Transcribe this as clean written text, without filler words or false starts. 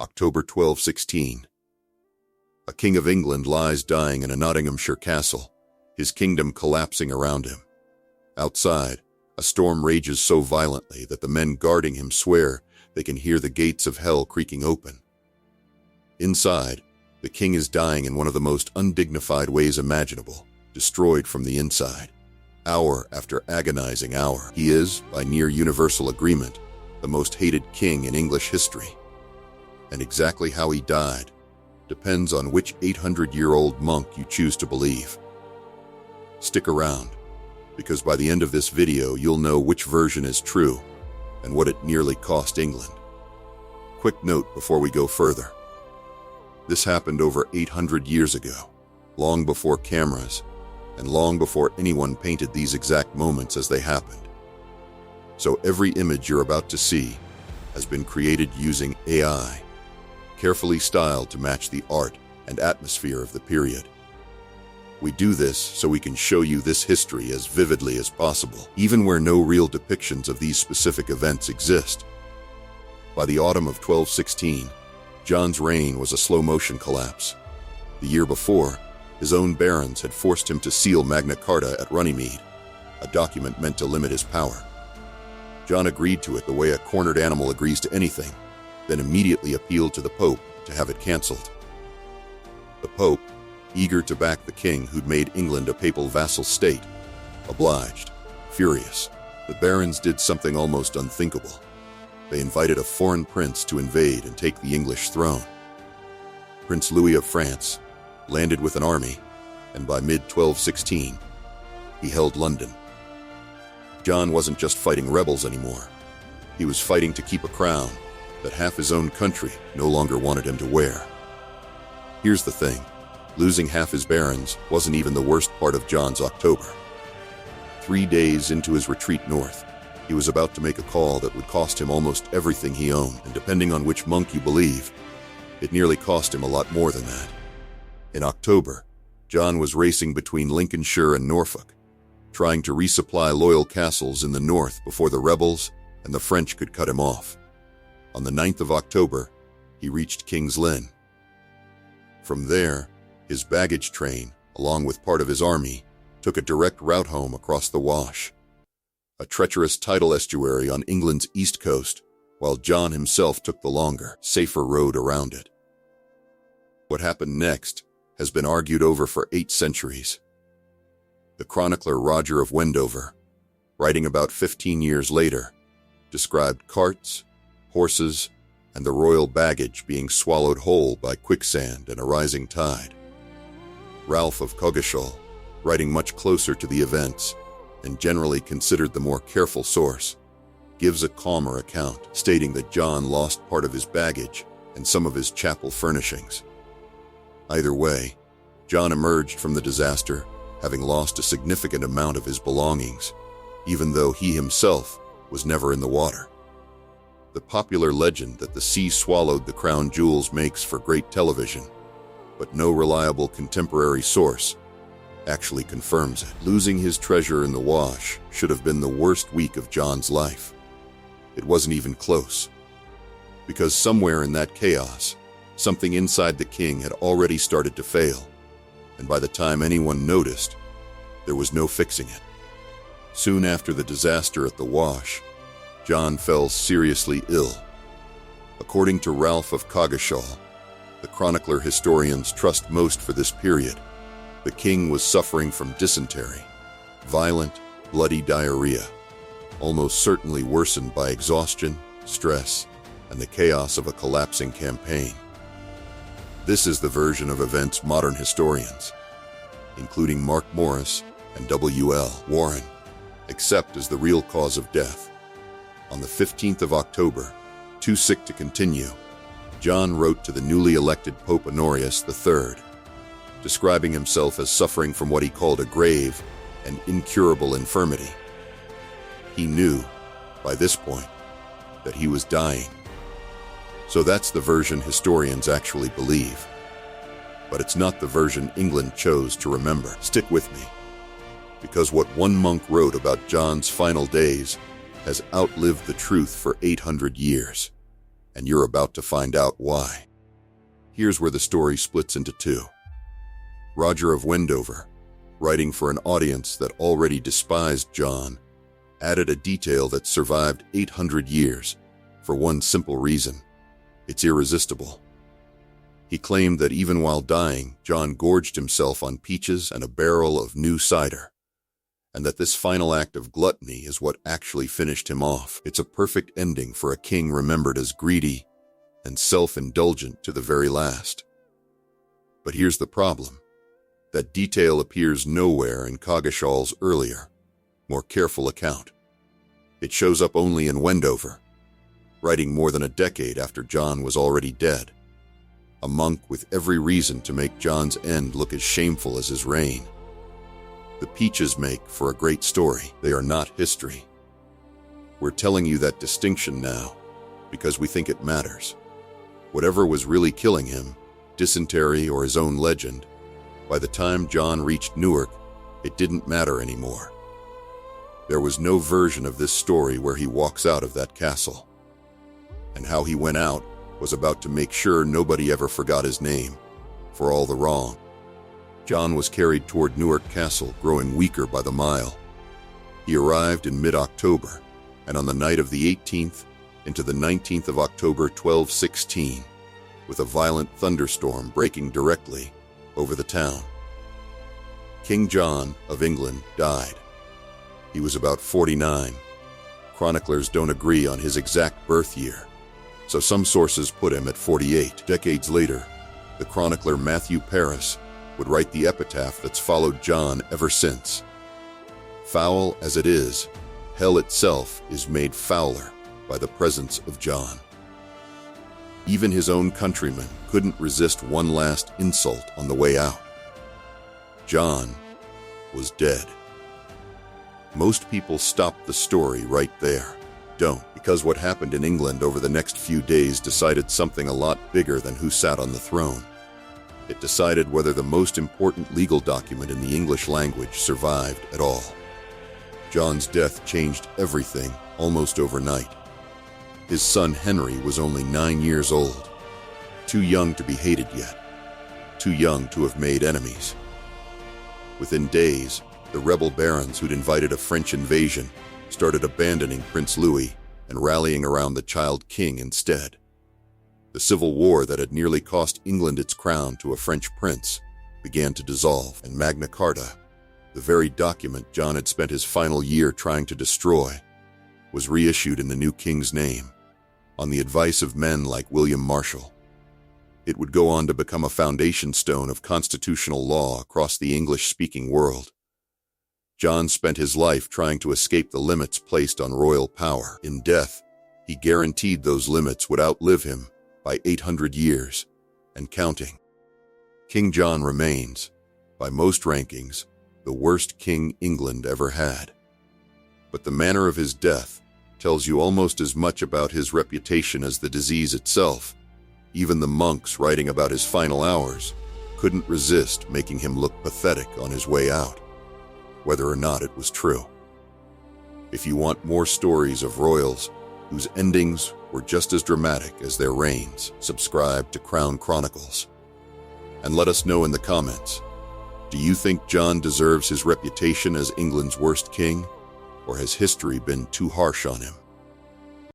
October 1216. A king of England lies dying in a Nottinghamshire castle, his kingdom collapsing around him. Outside, a storm rages so violently that the men guarding him swear they can hear the gates of hell creaking open. Inside, the king is dying in one of the most undignified ways imaginable, destroyed from the inside. Hour after agonizing hour, he is, by near universal agreement, the most hated king in English history. And exactly how he died depends on which 800-year-old monk you choose to believe. Stick around, because by the end of this video you'll know which version is true and what it nearly cost England. Quick note before we go further. This happened over 800 years ago, long before cameras, and long before anyone painted these exact moments as they happened. So every image you're about to see has been created using AI, carefully styled to match the art and atmosphere of the period. We do this so we can show you this history as vividly as possible, even where no real depictions of these specific events exist. By the autumn of 1216, John's reign was a slow-motion collapse. The year before, his own barons had forced him to seal Magna Carta at Runnymede, a document meant to limit his power. John agreed to it the way a cornered animal agrees to anything, then immediately appealed to the Pope to have it cancelled. The Pope, eager to back the king who'd made England a papal vassal state, obliged. Furious, the barons did something almost unthinkable. They invited a foreign prince to invade and take the English throne. Prince Louis of France landed with an army, and by mid-1216, he held London. John wasn't just fighting rebels anymore. He was fighting to keep a crown that half his own country no longer wanted him to wear. Here's the thing. Losing half his barons wasn't even the worst part of John's October. 3 days into his retreat north, he was about to make a call that would cost him almost everything he owned, and depending on which monk you believe, it nearly cost him a lot more than that. In October, John was racing between Lincolnshire and Norfolk, trying to resupply loyal castles in the north before the rebels and the French could cut him off. On the 9th of October, he reached King's Lynn. From there, his baggage train, along with part of his army, took a direct route home across the Wash, a treacherous tidal estuary on England's east coast, while John himself took the longer, safer road around it. What happened next has been argued over for 8 centuries. The chronicler Roger of Wendover, writing about 15 years later, described carts, horses, and the royal baggage being swallowed whole by quicksand and a rising tide. Ralph of Coggeshall, writing much closer to the events and generally considered the more careful source, gives a calmer account, stating that John lost part of his baggage and some of his chapel furnishings. Either way, John emerged from the disaster having lost a significant amount of his belongings, even though he himself was never in the water. The popular legend that the sea swallowed the crown jewels makes for great television, but no reliable contemporary source actually confirms it. Losing his treasure in the Wash should have been the worst week of John's life. It wasn't even close, because somewhere in that chaos, something inside the king had already started to fail, and by the time anyone noticed, there was no fixing it. Soon after the disaster at the Wash, John fell seriously ill. According to Ralph of Coggeshall, the chronicler historians trust most for this period, the king was suffering from dysentery, violent, bloody diarrhea, almost certainly worsened by exhaustion, stress, and the chaos of a collapsing campaign. This is the version of events modern historians, including Mark Morris and W.L. Warren, accept as the real cause of death. On the 15th of October, too sick to continue, John wrote to the newly elected Pope Honorius III, describing himself as suffering from what he called a grave and incurable infirmity. He knew, by this point, that he was dying. So that's the version historians actually believe. But it's not the version England chose to remember. Stick with me, because what one monk wrote about John's final days has outlived the truth for 800 years. and you're about to find out why. Here's where the story splits into two. Roger of Wendover, writing for an audience that already despised John, added a detail that survived 800 years for one simple reason: it's irresistible. He claimed that even while dying, John gorged himself on peaches and a barrel of new cider, and that this final act of gluttony is what actually finished him off. It's a perfect ending for a king remembered as greedy and self-indulgent to the very last. But here's the problem. That detail appears nowhere in Coggeshall's earlier, more careful account. It shows up only in Wendover, writing more than a decade after John was already dead. A monk with every reason to make John's end look as shameful as his reign. The peaches make for a great story. They are not history. We're telling you that distinction now because we think it matters. Whatever was really killing him, dysentery or his own legend, by the time John reached Newark, it didn't matter anymore. There was no version of this story where he walks out of that castle. And how he went out was about to make sure nobody ever forgot his name, for all the wrong. John was carried toward Newark Castle, growing weaker by the mile. He arrived in mid-October, and on the night of the 18th into the 19th of October 1216, with a violent thunderstorm breaking directly over the town. King John of England died. He was about 49. Chroniclers don't agree on his exact birth year, so some sources put him at 48. Decades later, the chronicler Matthew Paris would write the epitaph that's followed John ever since. Foul as it is, hell itself is made fouler by the presence of John. Even his own countrymen couldn't resist one last insult on the way out. John was dead. Most people stop the story right there. Don't, because what happened in England over the next few days decided something a lot bigger than who sat on the throne. It decided whether the most important legal document in the English language survived at all. John's death changed everything almost overnight. His son Henry was only 9 years old, too young to be hated yet, too young to have made enemies. Within days, the rebel barons who'd invited a French invasion started abandoning Prince Louis and rallying around the child king instead. The civil war that had nearly cost England its crown to a French prince began to dissolve, and Magna Carta, the very document John had spent his final year trying to destroy, was reissued in the new king's name, on the advice of men like William Marshall. It would go on to become a foundation stone of constitutional law across the English-speaking world. John spent his life trying to escape the limits placed on royal power. In death, he guaranteed those limits would outlive him by 800 years, and counting. King John remains, by most rankings, the worst king England ever had. But the manner of his death tells you almost as much about his reputation as the disease itself. Even the monks writing about his final hours couldn't resist making him look pathetic on his way out, whether or not it was true. If you want more stories of royals whose endings were just as dramatic as their reigns, subscribe to Crown Chronicles. And let us know in the comments, do you think John deserves his reputation as England's worst king, or has history been too harsh on him?